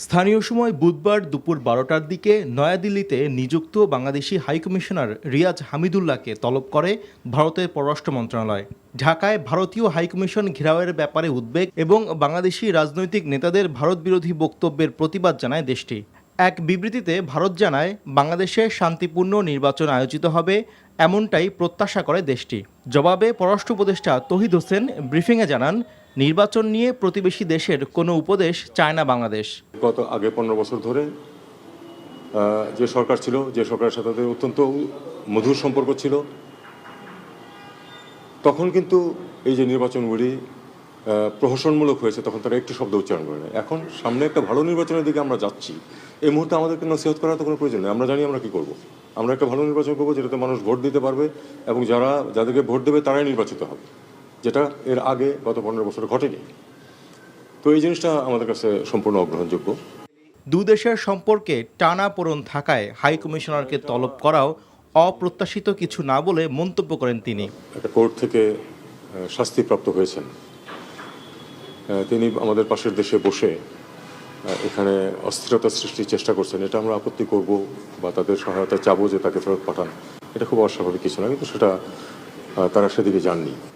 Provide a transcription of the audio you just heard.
স্থানীয় সময় বুধবার দুপুর ১২টার দিকে নয়াদিল্লিতে নিযুক্ত বাংলাদেশি হাইকমিশনার রিয়াজ হামিদুল্লাহকে তলব করে ভারতের পররাষ্ট্র মন্ত্রণালয়। ঢাকায় ভারতীয় হাইকমিশন ঘেরাওয়ের ব্যাপারে উদ্বেগ এবং বাংলাদেশি রাজনৈতিক নেতাদের ভারত বিরোধী বক্তব্যের প্রতিবাদ জানায় দেশটি। এক বিবৃতিতে ভারত জানায়, বাংলাদেশে শান্তিপূর্ণ নির্বাচন আয়োজিত হবে এমনটাই প্রত্যাশা করে দেশটি। জবাবে পররাষ্ট্র উপদেষ্টা তৌহিদ হোসেন ব্রিফিংয়ে জানান, নির্বাচন নিয়ে প্রতিবেশী দেশের কোনো উপদেশ চায় না বাংলাদেশ। গত আগে ১৫ বছর ধরে যে সরকার ছিল, যে সরকারের সাথে তাদের অত্যন্ত মধুর সম্পর্ক ছিল, তখন কিন্তু এই যে নির্বাচনগুলি প্রহসনমূলক হয়েছে, তখন তারা একটু শব্দ উচ্চারণ করে না। এখন সামনে একটা ভালো নির্বাচনের দিকে আমরা যাচ্ছি, এই মুহূর্তে আমাদেরকে নসিহত করার তো কোনো প্রয়োজন নেই। আমরা জানি আমরা কী করবো। আমরা একটা ভালো নির্বাচন করবো যেটাতে মানুষ ভোট দিতে পারবে এবং যাদেরকে ভোট দেবে তারাই নির্বাচিত হবে, যেটা এর আগে গত ১৫ বছর ঘটেনি। তো এই জিনিসটা আমাদের কাছে সম্পূর্ণ অগ্রহণযোগ্য। দুদেশের সম্পর্কে টানাপোড়েন থাকায় হাই কমিশনারকে তলব করাও অপ্রত্যাশিত কিছু না বলে মন্তব্য করেন তিনি। একটা কোর্ট থেকে শাস্তিপ্রাপ্ত হয়েছেন, তিনি আমাদের পাশের দেশে বসে এখানে অস্থিরতা সৃষ্টির চেষ্টা করছেন। এটা আমরা আপত্তি করব বা তাদের সহায়তা চাবো যে তাকে ফেরত পাঠান, এটা খুব অস্বাভাবিক কিছু না, কিন্তু সেটা তারা সেদিকে যাননি।